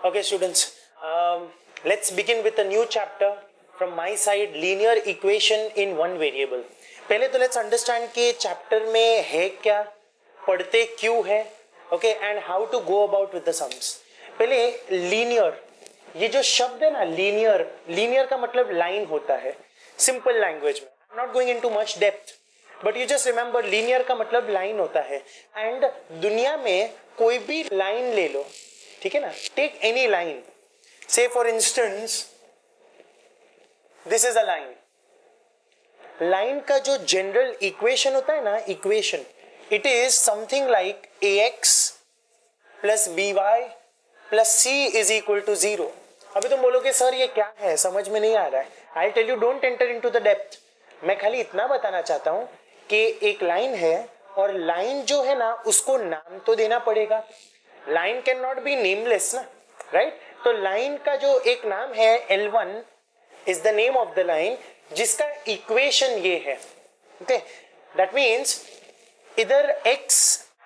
Okay, students, let's begin with a new chapter from my side, linear equation in one variable. पहले तो let's understand कि chapter में है क्या, पढ़ते क्यों है, okay, and how to go about with the sums. पहले linear, ये जो शब्द है ना linear का मतलब line होता है simple language में. I'm not going into much depth, but you just remember linear का मतलब line होता है. And दुनिया में कोई भी line ले लो, ठीक है ना, take any line, say for instance this is a line. Line का जो जनरल इक्वेशन होता है ना, equation, it is something like ax plus by plus c is equal to 0. अभी तुम बोलोगे सर ये क्या है, समझ में नहीं आ रहा है. I tell you, don't enter into the depth. मैं खाली इतना बताना चाहता हूं कि एक लाइन है और लाइन जो है ना उसको नाम तो देना पड़ेगा. Line can not be nameless ना, राइट. तो लाइन का जो एक नाम है L1 is the name of the line जिसका इक्वेशन ये है. ओके, दैट मीन्स इधर x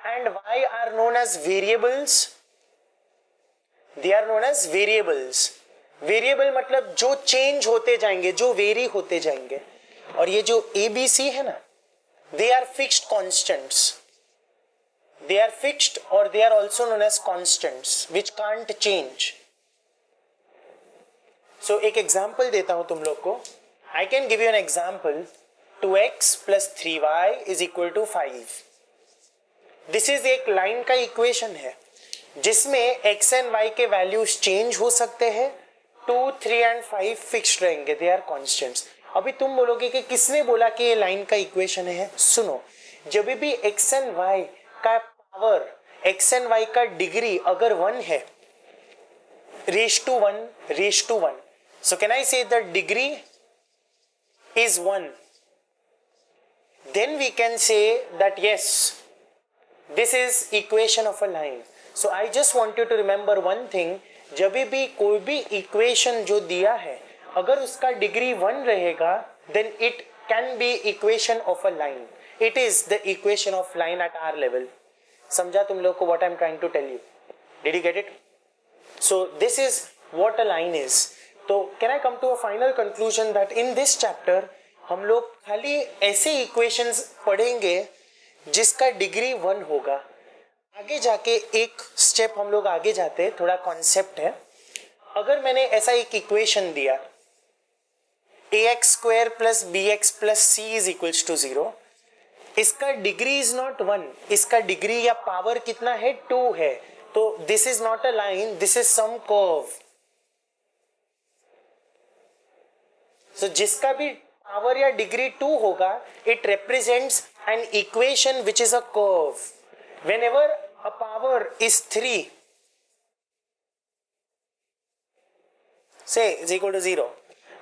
and y are known as variables. They are known as variables. Variable मतलब जो चेंज होते जाएंगे, जो वेरी होते जाएंगे. और ये जो ABC है ना, they are fixed constants. They are fixed or they are also known as constants which can't change. So एक example देता हूं तुम लोग को. I can give you an example. 2x plus 3y is equal to 5. This is एक line का equation है जिसमें x and y के वैल्यूज चेंज हो सकते हैं. 2, 3 and 5 फिक्स्ड रहेंगे, they are constants. अभी तुम बोलोगे कि किसने बोला कि ये लाइन का इक्वेशन है. सुनो, जब भी x and y का पावर, x एंड y का डिग्री अगर 1 है, raise to 1, so can I say the degree is 1, then we can say that yes, this is equation of a line. So I just want you to remember one thing, जब भी कोई भी equation जो दिया है अगर उसका degree 1 रहेगा then it can be equation of a line. It is the equation of line at our level. समझा तुम लोग को what I'm trying to tell you? Did you get it? So this is what a line is. तो can I come to a final conclusion that in this chapter हम लोग खाली ऐसे equations पढ़ेंगे जिसका डिग्री 1 होगा. आगे जाके एक स्टेप हम लोग आगे जाते हैं, थोड़ा कॉन्सेप्ट है. अगर मैंने ऐसा एक इक्वेशन दिया ax square plus bx plus c is equals to 0, इसका डिग्री इज नॉट 1, इसका डिग्री या पावर कितना है, 2 है. तो this is not a line, this is some curve. So जिसका भी पावर या डिग्री 2 होगा, it represents an equation which is a curve. Whenever a power is 3 say is equal to 0,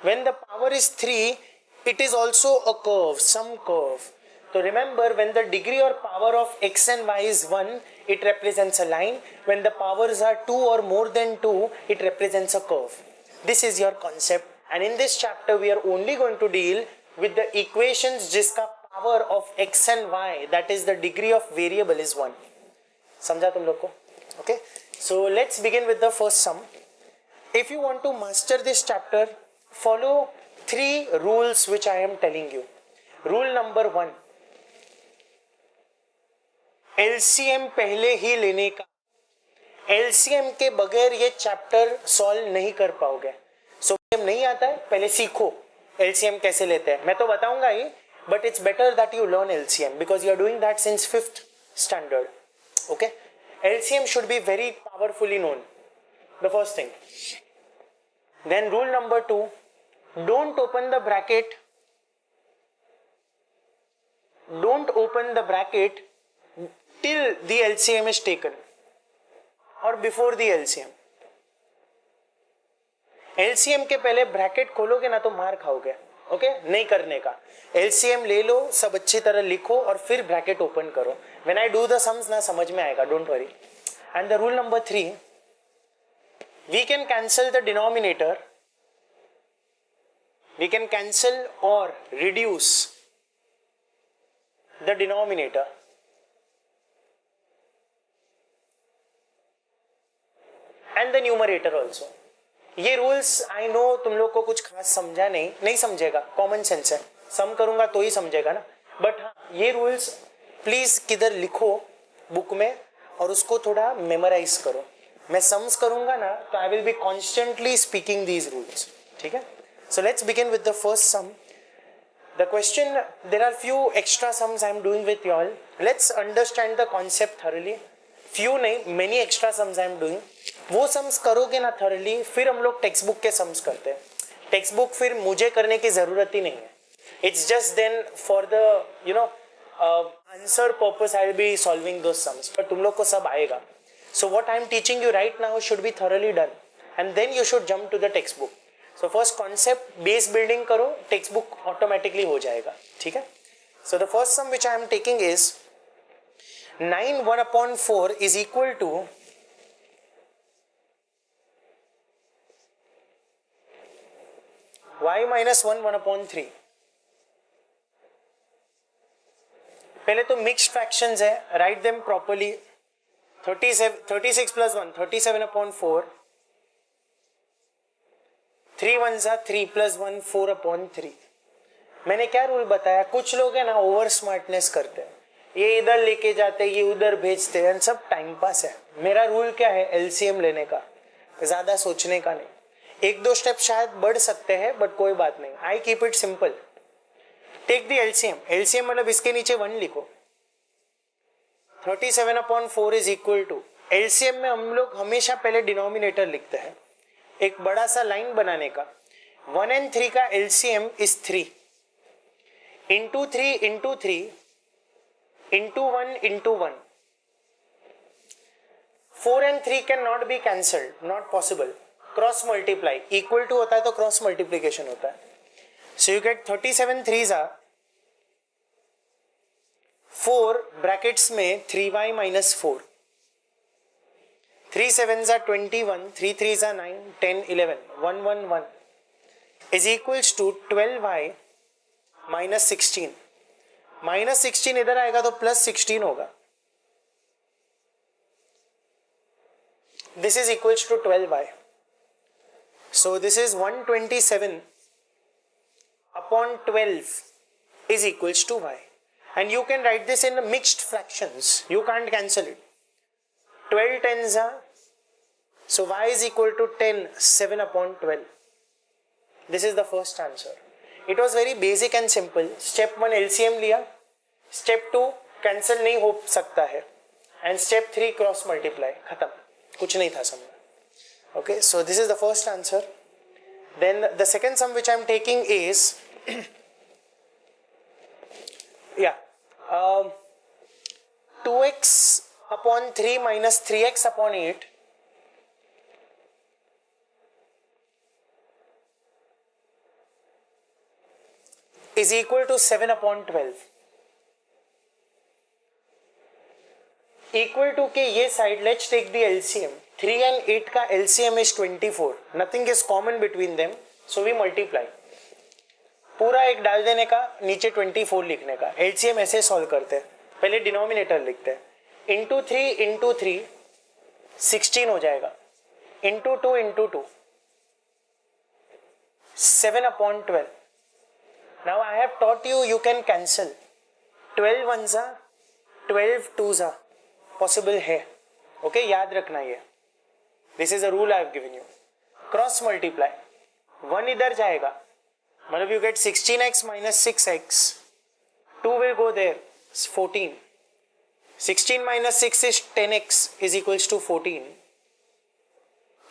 when the power is 3, it is also a curve, some curve. So remember, when the degree or power of x and y is 1, it represents a line. When the powers are 2 or more than 2, it represents a curve. This is your concept. And in this chapter, we are only going to deal with the equations जिसका power of x and y, that is the degree of variable is 1. समझा तुम लोग को? Okay. So let's begin with the first sum. If you want to master this chapter, follow 3 rules which I am telling you. Rule number 1. LCM पहले ही लेने का. LCM के बगैर ये चैप्टर सॉल्व नहीं कर पाओगे. सो नहीं आता है, पहले सीखो LCM कैसे लेते हैं. मैं तो बताऊंगा ही, but it's better that you learn LCM because you are doing that since 5th standard. Okay? LCM should be very powerfully known. The first thing. Then rule number 2, don't open the bracket. Don't open the bracket till the LCM is taken or before the LCM. LCM के पहले bracket खोलोगे ना तो मार खाओगे. Okay, नहीं करने का. LCM ले लो, सब अच्छी तरह लिखो और फिर ब्रैकेट ओपन करो. When I do the sums ना समझ में आएगा, don't worry. And the rule number 3, we can cancel the denominator. We can cancel or reduce the denominator. And the numerator also. ये रूल्स आई नो तुम लोग को कुछ खास समझा नहीं समझेगा, कॉमन सेंस है, सम करूंगा तो ही समझेगा ना. बट हाँ, ये रूल्स प्लीज किधर लिखो बुक में और उसको थोड़ा मेमोराइज करो. मैं सम्स करूंगा ना तो I will be constantly speaking these rules. ठीक है. So let's begin with the first sum. The question, there are few extra sums I am doing with you all. Let's understand the concept thoroughly. Few नहीं, many extra sums I am doing. वो sums करोगे ना thoroughly, फिर हम लोग text book के sums करते हैं. टेक्स्ट बुक फिर मुझे करने की जरूरत ही नहीं है. It's just then for the answer purpose I will be solving those sums. पर तुम लोग को सब आएगा. So what I am teaching you right now should be thoroughly done, and then you should jump to the textbook. So first concept base building करो, text book automatically हो जाएगा. ठीक है. So the first sum which I am taking is 9 1/4 is equal to y minus 1 1/3. पहले तो mixed fractions है, write them properly. 36 plus 1 37/4. 3 1 3 plus 1 4/3. मैंने क्या रूल बताया, कुछ लोग है ना ओवर स्मार्टनेस करते हैं, ये इधर लेके जाते ये उधर भेजते हैं, सब टाइम पास है. मेरा रूल क्या है, एलसीएम लेने का, ज्यादा सोचने का नहीं. एक दो स्टेप शायद बढ़ सकते हैं बट कोई बात नहीं. I keep it simple. Take the LCM. LCM मतलब इसके नीचे 1 लिखो. 37/4 इज इक्वल टू, एलसीएम में हम लोग हमेशा पहले डिनोमिनेटर लिखते हैं. एक बड़ा सा लाइन बनाने का 1 and 3 का LCM is 3 into 3 into 3 into 1 into 1. 4 and 3 can not be cancelled, not possible. Cross multiply, equal to होता है तो क्रॉस मल्टीप्लीकेशन होता है. So you get 37 3s are 4 brackets में 3y minus 4. 3 7s are 21, 3 3s are 9, 10 11, 1 1 1 is equals to 12y minus 16. Minus 16 इधर आएगा तो plus 16 होगा. This is equals to 12y. So this is 127 upon 12 is equals to y. And you can write this in mixed fractions. You can't cancel it. 12 tens are, so y is equal to 10 7/12. This is the first answer. It was very basic and simple. Step 1 LCM लिया, step 2 cancel नहीं हो सकता है, and step 3 cross multiply. खत्म, कुछ नहीं था समझ. Okay, so this is the first answer. Then the second sum which I am taking is yeah, 2x upon 3 minus 3x upon 8 is equal to 7/12. Equal to के ये side, let's take the LCM. 3 and 8 का LCM is 24. Nothing is common between them, so we multiply. पूरा एक डाल देने का, नीचे 24 लिखने का. LCM ऐसे सॉल्व करते हैं, पहले डिनोमिनेटर लिखते हैं. इंटू 3 16 हो जाएगा. Into 2 7/12. Now I have taught you, you can cancel. 12 ones are, 12 twos are possible है. Okay, याद रखना ये. This is a rule I have given you. Cross multiply. 1 इधर जाएगा, मतलब you get 16x minus 6x. 2 will go there, it's 14. 16 minus 6 is 10x is equals to 14.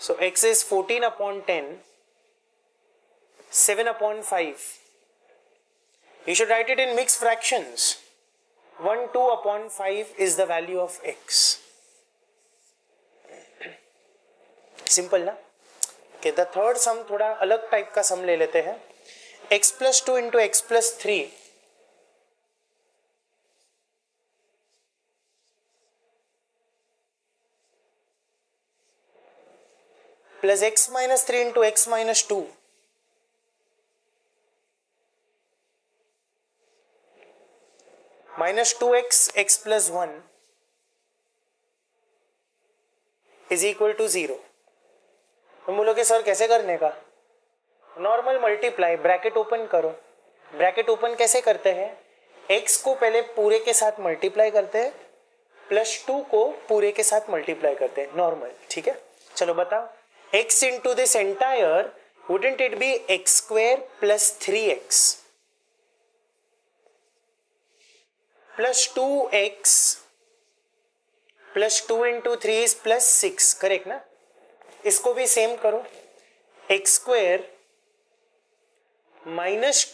So x is 14 upon 10, 7/5. You should write it in mixed fractions. 1 2/5 is the value of x. Simple ना? Okay, the third sum थोड़ा अलग type का सम ले लेते हैं. x plus 2 into x plus 3 plus x minus 3 into x minus 2 minus 2x x plus 1 is equal to 0. तुम बोलोगे sir कैसे करने का? नॉर्मल मल्टीप्लाई, ब्रैकेट ओपन करो। ब्रैकेट ओपन कैसे करते हैं? x को पहले पूरे के साथ मल्टीप्लाई करते हैं, +2 को पूरे के साथ मल्टीप्लाई करते हैं, नॉर्मल। ठीक है, चलो बताओ, x into this entire wouldn't it be x² + 3x + 2x + 2 into 3 is +6, correct ना? इसको भी सेम करो, x² -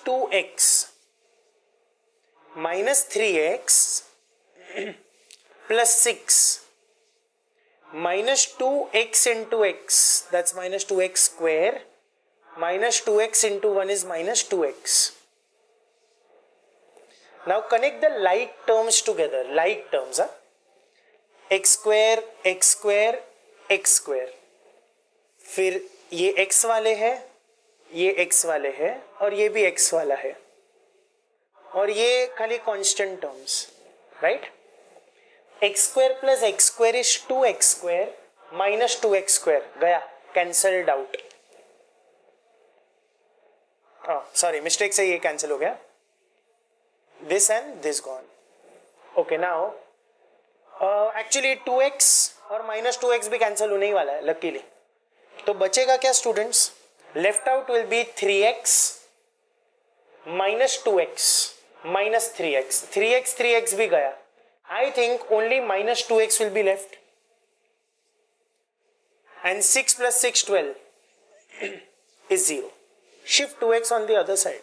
2x - 3x + 6 - 2x into x, that's -2x² -2x into 1 is -2x. Now connect the like terms together, like terms, x², x², x², फिर ये x वाले हैं, ये x वाले हैं, और ये भी x वाला है, और ये खाली constant terms, right? x² + x² is 2x² - 2x², गया, कैंसल्ड आउट। सॉरी, मिस्टेक से ये कैंसिल हो गया, this and this gone. Okay, now actually 2x और -2x भी कैंसिल होने ही वाला है लकीली, तो बचेगा क्या students? Left out will be 3x - 2x - 3x, 3x भी गया। I think only -2x will be left, and 6 + 6 12 is 0. Shift 2x on the other side,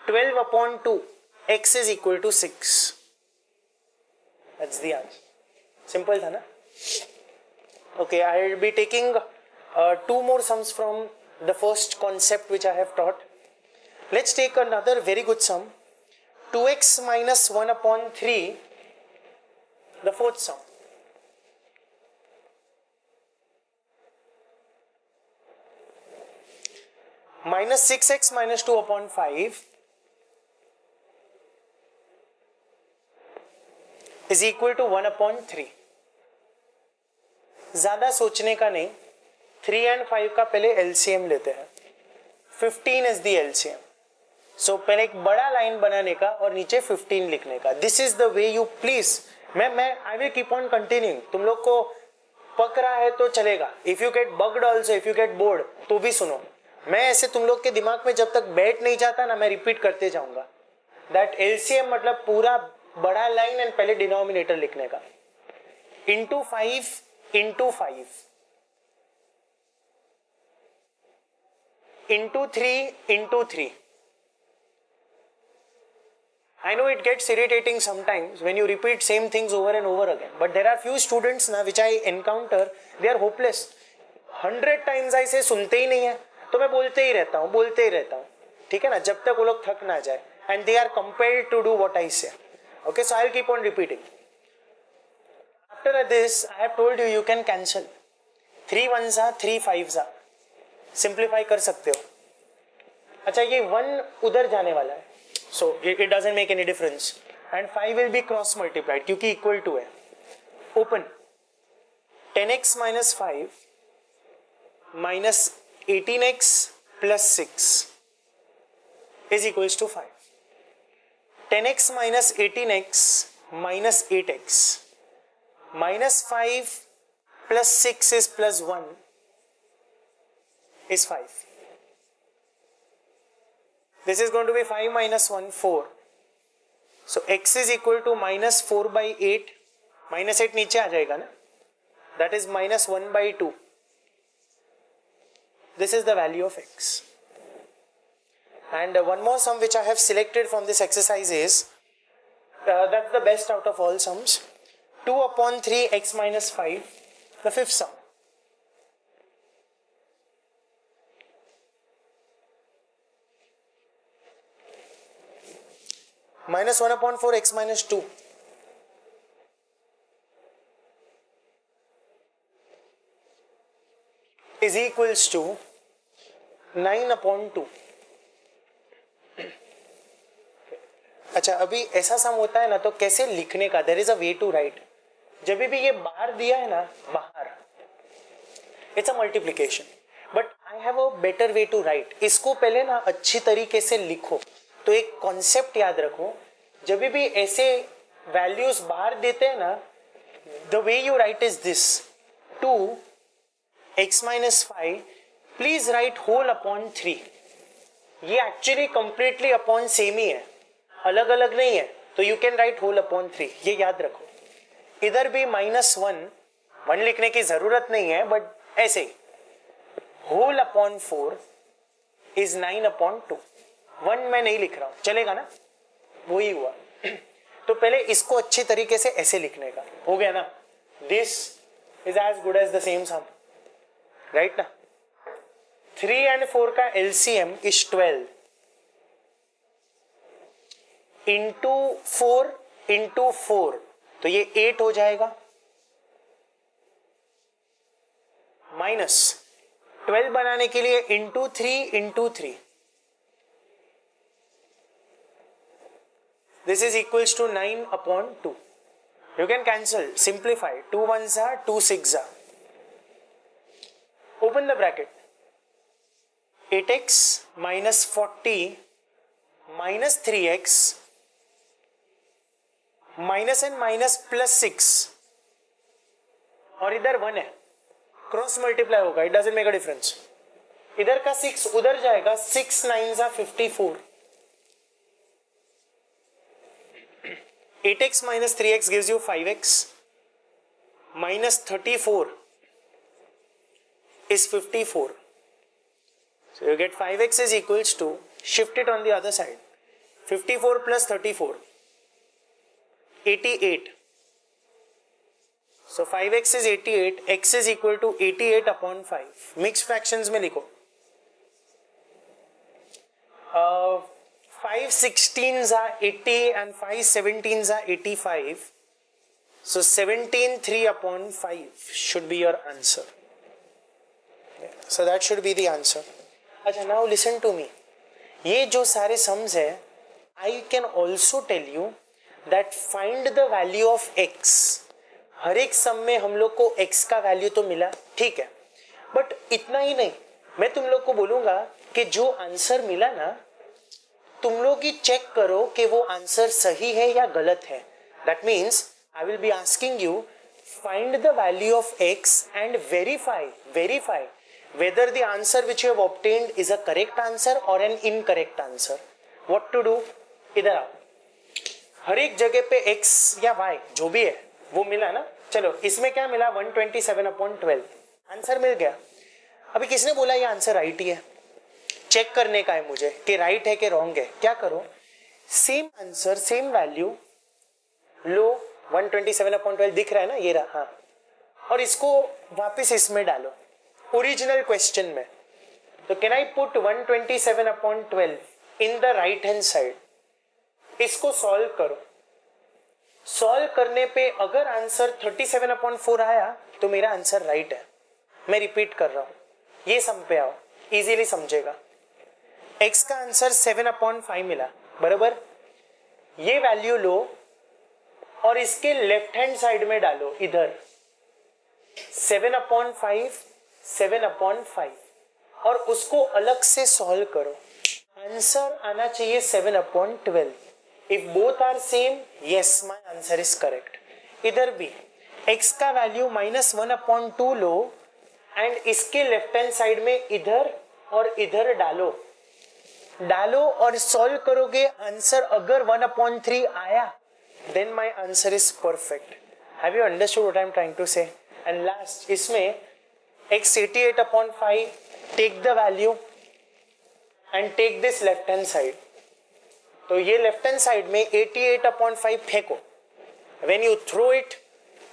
12/2, x is equal to 6. That's the answer. Simple था ना? Okay, I will be taking 2 more sums from the first concept which I have taught. Let's take another very good sum, 2x - 1/3, the fourth sum. -6x - 2/5 is equal to 1/3. ज्यादा सोचने का नहीं, 3 and 5 का पहले LCM लेते हैं, 15 is the LCM. So पहले एक बड़ा लाइन बनाने का और नीचे 15 लिखने का. This is the way you please. मैं I will keep on continuing. तुम लोग को पक रहा है तो चलेगा. If you get bugged also, if you get bored, तो भी सुनो. मैं ऐसे तुम लोग के दिमाग में जब तक बैठ नहीं जाता ना, मैं रिपीट करते जाऊंगा. That LCM मतलब पूरा बड़ा लाइन एंड पहले डिनोमिनेटर लिखने का. Into 5 into 5 into 3 into 3. I know it gets irritating sometimes when you repeat same things over and over again, but there are few students ना which I encounter, they are hopeless. 100 times ऐसे सुनते ही नहीं है, तो मैं बोलते ही रहता हूँ, ठीक है ना, जब तक वो लोग थक ना जाए, and they are compelled to do what I say. Okay, so I will keep on repeating. After this, I have told you you can cancel. 3 1s are 3 5s are. Simplify कर सकते हो. अच्छा, ये 1 उधर जाने वाला है, so it doesn't make any difference. And 5 will be cross multiplied क्योंकि equal to है. Open. 10x minus 5 minus 18x plus 6 is equals to 5. 10x minus 18x minus 8x minus 5 plus 6 is plus 1 is 5. This is going to be 5 minus 1, 4. So x is equal to minus 4 by 8. Minus 8 नीचे आ जाएगा ना? That is minus 1 by 2. This is the value of x. And one more sum which I have selected from this exercise is, that's the best out of all sums. 2/3 x minus 5, the fifth sum. Minus 1/4 x minus 2. Is equals to 9/2. अच्छा, अभी ऐसा सम होता है ना, तो कैसे लिखने का, there is a way to write. जब भी ये बाहर दिया है ना, बाहर, it's a multiplication, but I have a better way to write. इसको पहले ना अच्छी तरीके से लिखो. तो एक कॉन्सेप्ट याद रखो, जब भी ऐसे वैल्यूज बाहर देते हैं ना, the way you write is this, 2x minus 5, please write whole upon 3. ये एक्चुअली कंप्लीटली अपॉन सेम ही है, अलग अलग नहीं है, तो you can write whole upon 3. ये याद रखो. इधर भी -1 लिखने की जरूरत नहीं है, बट ऐसे ही होल अपॉन 4 इज 9 अपॉन 2. 1 मैं नहीं लिख रहा हूं, चलेगा ना? वही हुआ. तो पहले इसको अच्छी तरीके से ऐसे लिखने का हो गया ना. This is as good as the same sum, right ना. 3 and 4 का एलसीएम इज 12 इंटू 4 इंटू 4, तो ये 8 हो जाएगा. माइनस 12 बनाने के लिए into 3 into 3, this is equals to 9 upon 2. You can cancel, simplify. 2 ones are 2 6 are. Open the bracket. 8x minus 40 minus 3x minus and minus plus 6, और इधर 1 है, क्रॉस मल्टीप्लाई होगा, it doesn't make a difference. इधर का 6 उधर जाएगा, 6 9s are 54. 8x minus 3x gives you 5x minus 34 is 54. So you get 5x is equals to, shift it on the other side, 54 plus 34, 88. So 5x is 88, x is equal to 88 upon 5. Mixed fractions में लिखो. 5 16s are 80 and 5 17s are 85. So 17 3 upon 5 should be your answer. So that should be the answer. अच्छा, now listen to me. ये जो सारे sums है, I can also tell you that find the value of x. हर एक सम में हम लोग को x का वैल्यू तो मिला, ठीक है, बट इतना ही नहीं. मैं तुम लोग को बोलूंगा कि जो आंसर मिला ना, तुम लोग ही चेक करो कि वो आंसर सही है या गलत है. That means I will be asking you, find the value of x and verify whether the answer which you have obtained is a correct answer or an incorrect answer. What to do? इधर आओ. हर एक जगह पे x या y जो भी है वो मिला ना. चलो, इसमें क्या मिला? 127/12. आंसर मिल गया. अभी किसने बोला ये आंसर राइट ही है? चेक करने का है मुझे कि राइट है कि रॉन्ग है. क्या करो, सेम आंसर सेम वैल्यू लो, 127/12 दिख रहा है ना, ये रहा, हाँ, और इसको वापस इसमें डालो ओरिजिनल क्वेश्चन में. तो can I put 127/12 in the right hand side. इसको सॉल्व करो. सॉल्व करने पे अगर आंसर 37/4 आया तो मेरा आंसर राइट है. मैं रिपीट कर रहा हूं, ये सम पे आओ, इजीली समझेगा. x का आंसर 7/5 मिला, बराबर. ये वैल्यू लो और इसके लेफ्ट हैंड साइड में डालो, इधर 7/5 7/5, और उसको अलग से सॉल्व करो. आंसर आना चाहिए 7/12. If both are same, yes, my answer is correct. इधर भी x का वैल्यू -1/2 लो एंड इसके लेफ्ट हैंड साइड में इधर और इधर डालो और सॉल्व करोगे. आंसर अगर 1/3 आया, then my answer is perfect. Have you understood what I am trying to say? And last, इसमें x 88/5, take the value and take this left hand side. तो ये लेफ्ट हैंड साइड में 88/5 फेंको. When you throw it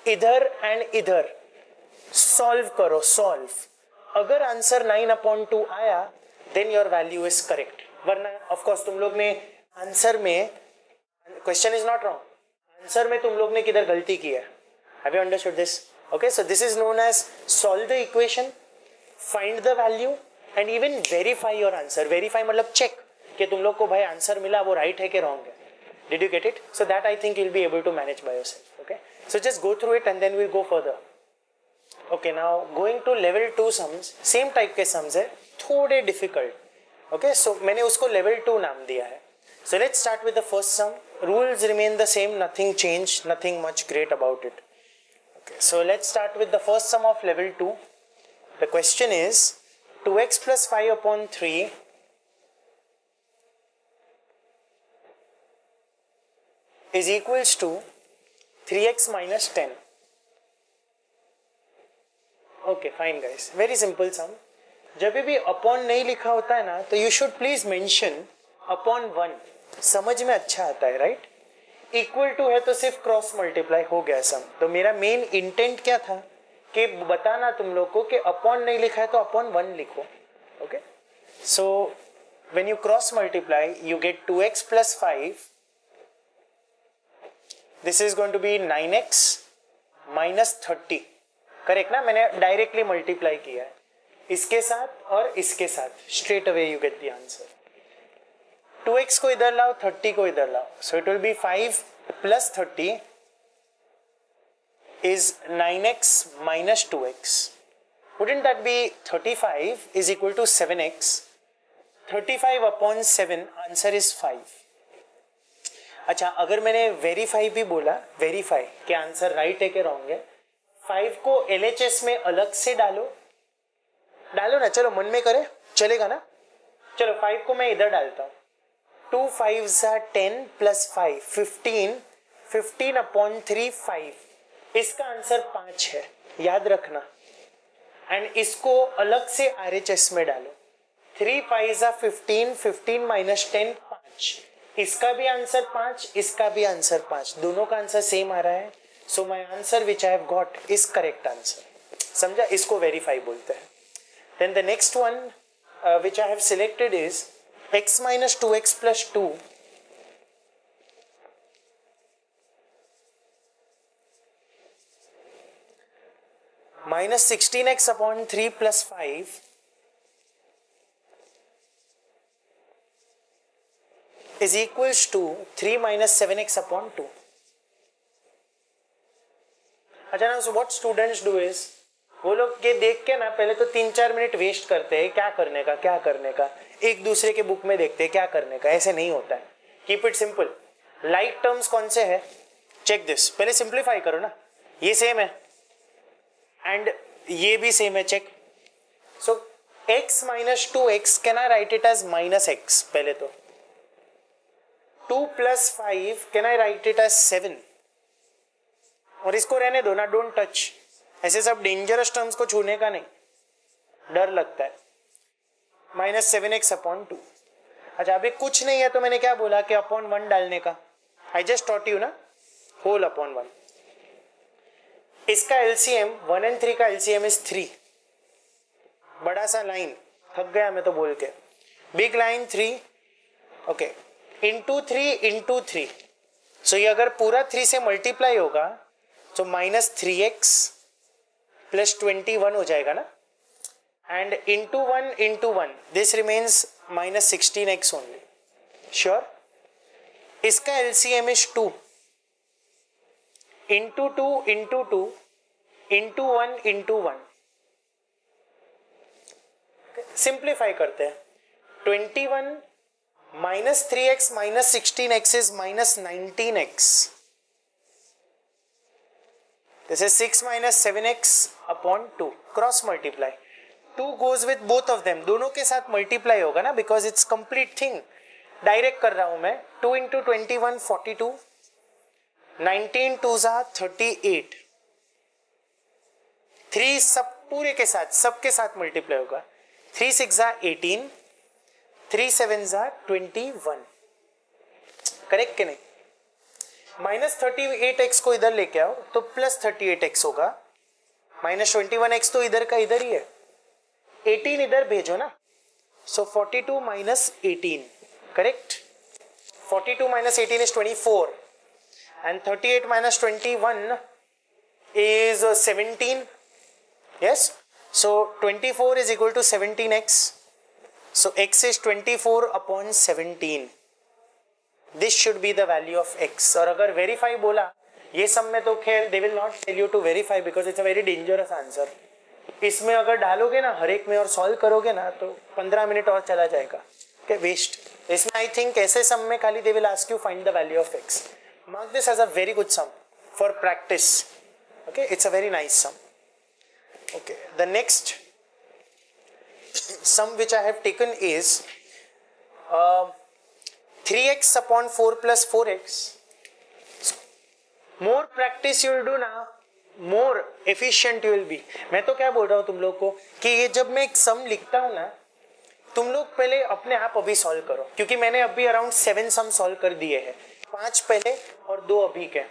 इधर and इधर, solve करो, solve. अगर answer 9/2 आया, then your value is correct. वरना ऑफ कोर्स तुम लोग ने आंसर में, question is not wrong, answer में तुम लोग ने किधर गलती की है. Have you understood this? Okay, so this is known as solve the equation, find the value and even verify your answer. Verify मतलब check कि तुम लोग को भाई आंसर मिला वो right है कि wrong है. Did you get it? So that I think you'll be able to manage by yourself. Okay, so just go through it and then we'll go further. Okay, now going to level 2 sums, same type के sums है, थोड़े difficult. Okay, सो मैंने उसको level 2 नाम दिया है। So let's start with the first sum. Rules remain the same, nothing change, nothing much great about it. Okay, so let's start with the first sum of level 2। The question is 2x plus 5 upon 3 is equals to 3x minus 10. Okay fine guys, very simple सम। जब भी upon नहीं लिखा होता है ना, तो you should please mention upon 1, समझ में अच्छा आता है, राइट? इक्वल टू है तो सिर्फ क्रॉस मल्टीप्लाई हो गया सम। तो मेरा मेन इंटेंट क्या था कि बताना तुम लोग को कि अपॉन नहीं लिखा है तो अपॉन 1 लिखो। Okay, so when you cross multiply you get 2x plus 5, this is going to be 9x minus 30, correct ना? मैंने डायरेक्टली मल्टीप्लाई किया है इसके साथ और इसके साथ, straight away you get the answer. 2x को इधर लाओ, 30 को इधर लाओ, so it will be 5 plus 30 is 9x minus 2x. Wouldn't that be 35 is equal to 7x? 35 upon 7, answer is 5। अच्छा, अगर मैंने वेरीफाई भी बोला, वेरीफाई कि आंसर राइट है कि रॉन्ग है, 5 को LHS में अलग से डालो ना, चलो मन में करे, चलेगा ना? चलो 5 को मैं इधर डालता हूं, 2 5s are 10 plus 5 15, 15 upon 3 5, इसका आंसर 5 है, याद रखना। एंड इसको अलग से RHS में डालो, 3 5s are 15, 15 minus 10 5, इसका भी आंसर 5, इसका भी आंसर 5, दोनों का आंसर सेम आ रहा है। So my answer which I have got is correct answer. समझा? इसको वेरीफाई बोलते हैं। Then the next one which I have selected is x minus 2x plus 2 minus 16x upon 3 plus 5 is equals to 3 minus 7x upon 2. अच्छा ना, so what students do is, वो लोग के देख के ना पहले तो 3-4 मिनट वेस्ट करते हैं, क्या करने का, एक दूसरे के बुक में देखते हैं क्या करने का। ऐसे नहीं होता है, keep it simple. Like terms कौन से है, चेक दिस, पहले सिंप्लीफाई करो ना, ये सेम है एंड ये भी सेम है, check. So x minus 2x, can I write it as minus x? पहले तो 2 plus 5, can I write it as 7? और इसको रहने दो ना, डोंट टच, ऐसे सब डेंजरस टर्म्स को छूने का नहीं, डर लगता है। minus 7x upon 2। अच्छा, अभी कुछ नहीं है तो मैंने क्या बोला कि अपॉन 1 डालने का, आई जस्ट टॉट यू ना, होल अपॉन 1। इसका एलसीएम 1 and 3 का एलसीएम इज 3। बड़ा सा लाइन, थक गया मैं तो बोल के, बिग लाइन 3, ओके, इंटू 3 सो ये अगर पूरा 3 से मल्टीप्लाई होगा तो माइनस 3x प्लस 21 हो जाएगा ना, and into 1 this remains minus 16x only. Sure? इसका LCM is 2 into 2 into 1 simplify करते हैं। 21 minus 3x minus 16x is minus 19x. This is 6 minus 7x upon 2. Cross multiply. 2 goes with both of them. दोनों के साथ multiply होगा ना, because it's complete thing. Direct कर रहा हूं मैं। 2 into 21 42. 19 2s are 38. 3 सब पूरे के साथ, सबके साथ multiply होगा। 3 6 are 18. 3 7s are 21। करेक्ट कि नहीं? माइनस 38x को इधर लेके आओ तो प्लस 38x होगा, माइनस 21x तो इधर का इधर ही है, 18 इधर भेजो ना, सो 42 minus 18, correct? 42 minus 18 is 24 and 38 minus 21 is 17. Yes, so 24 is equal to 17x. So x is 24 upon 17. This should be the value of x. और अगर verify बोला ये सब में तो खैर they will not tell you to verify because it's a very dangerous answer. इसमें अगर डालोगे ना हर एक में और सॉल्व करोगे ना तो 15 मिनट और चला जाएगा. Okay waste. इसमें आई थिंक ऐसे सम में खाली they will ask you find the value of x. Mark this as a very good sum for practice. Okay it's a very nice sum. Okay the next sum which I have taken is 3x upon 4 plus 4x. More practice you will do ना, more efficient you will be. मैं तो क्या बोल रहा हूँ तुम लोग को कि ये जब मैं एक सम लिखता हूँ ना, तुम लोग पहले अपने आप अभी सॉल्व करो, क्योंकि मैंने अभी अराउंड 7 सम सॉल्व कर दिए हैं, 5 पहले और 2 अभी के.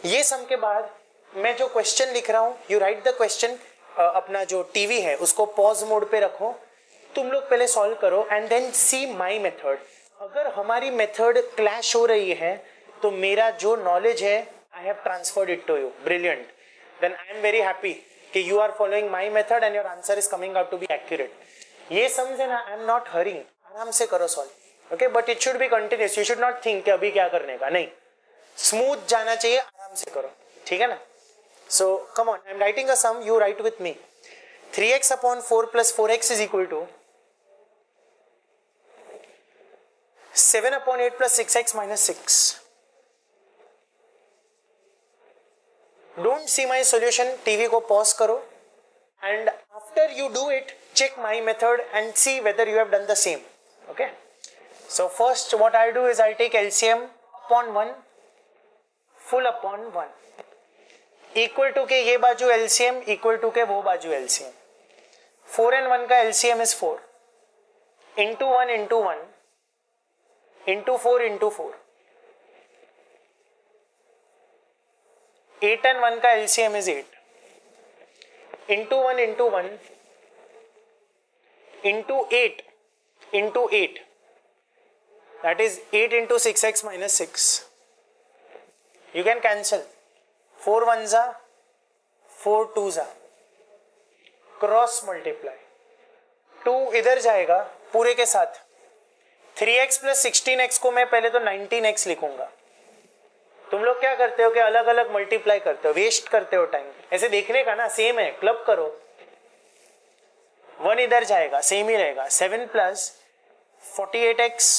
ये सम के बाद मैं जो क्वेश्चन लिख रहा हूँ, यू राइट द क्वेश्चन, अपना जो टीवी है उसको पॉज मोड पे रखो, तुम लोग पहले सॉल्व करो and then see my method. अगर हमारी मेथड क्लैश हो रही है तो मेरा जो नॉलेज है I have transferred it to you. Brilliant. Then I am very happy कि you are following my method and your answer is coming out to be accurate. ये समझे ना, आई एम नॉट हरिंग, आराम से करो solve. Okay but it should be continuous. You should not think कि अभी क्या करने का, नहीं, स्मूथ जाना चाहिए, आराम से करो. ठीक है ना. So come on, I am writing a sum, you write with me. 3x upon 4 plus 4x is equal to 7 upon 8 plus 6x minus 6. Don't see my solution. TV को pause करो and after you do it, check my method and see whether you have done the same. Okay. So first what I do is I take LCM upon 1 full upon 1 equal to के ये बाजू LCM equal to के वो बाजू LCM. 4 and 1 का LCM is 4 into 1 into 1 into 4 into 4. 8 and 1 का LCM is 8 into 1 into 1 into 8 into 8. That is 8 into 6x minus 6. You can cancel. 4 ones are 4 twos are. Cross multiply. 2 इधर जाएगा पूरे के साथ. 3x प्लस 16x को मैं पहले तो 19x लिखूंगा. तुम लोग क्या करते हो कि अलग अलग मल्टीप्लाई करते हो, वेस्ट करते हो टाइम. ऐसे देखने का ना, सेम है, क्लब करो. 1 इधर जाएगा, सेम ही रहेगा. 7 plus 48x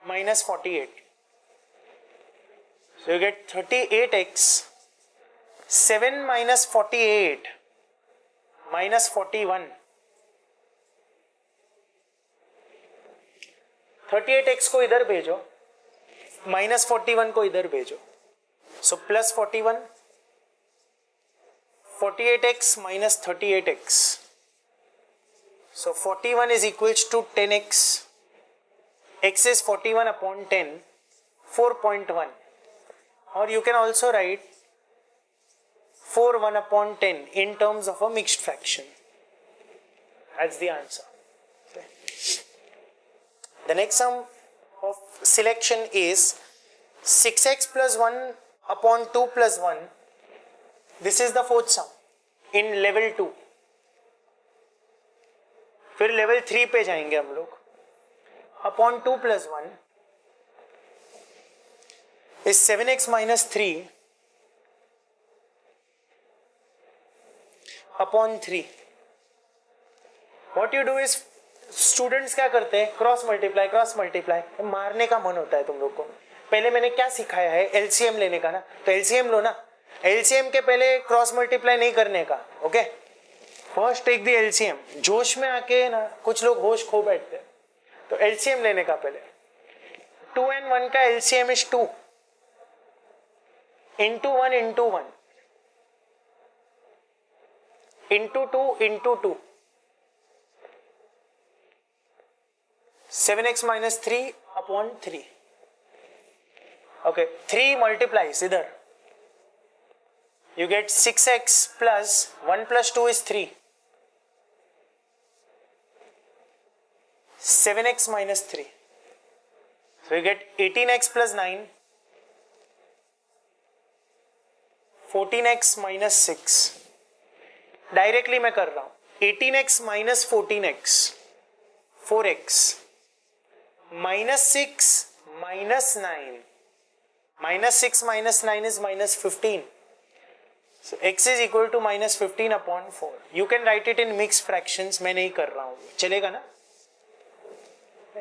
minus 48. So you get 38x. 7 minus 48 minus 41. 38x को इधर भेजो, माइनस 41 को इधर भेजो. So plus 41, 48x minus 38x. So 41 is equals to 10x. x is 41 upon 10, 4.1. Or you can also write 4 1 upon 10 in terms of a mixed fraction. That's the answer. Okay. The next sum of selection is 6x plus 1 upon 2 plus 1. This is the fourth sum in level 2. फिर level 3 पे जाएंगे हम लोग. Upon 2 plus 1 is 7x minus 3 upon 3. What you do is, students क्या करते हैं, cross multiply. मारने का मन होता है तुम लोग को. पहले मैंने क्या सिखाया है, एलसीएम लेने का ना, तो एलसीएम लो ना. एलसीएम के पहले क्रॉस मल्टीप्लाई नहीं करने का. Okay, first take the LCM. जोश में आके ना कुछ लोग होश खो बैठते हैं, तो एलसीएम लेने का पहले. 2 and 1 का LCM is 2 into 1 into 1 into 2 into 2. 7x minus 3 upon 3. Okay, 3 multiplies इधर. You get 6x plus 1 plus 2 is 3. 7x minus 3. So you get 18x plus 9. 14x minus 6. Directly मैं कर रहा हूं. 18x minus 14x 4x minus 6 minus 9 -6 - 9 is -15. So x is equal to -15/4. You can write it in mixed fractions. मैं नहीं कर रहा हूँ, चलेगा ना?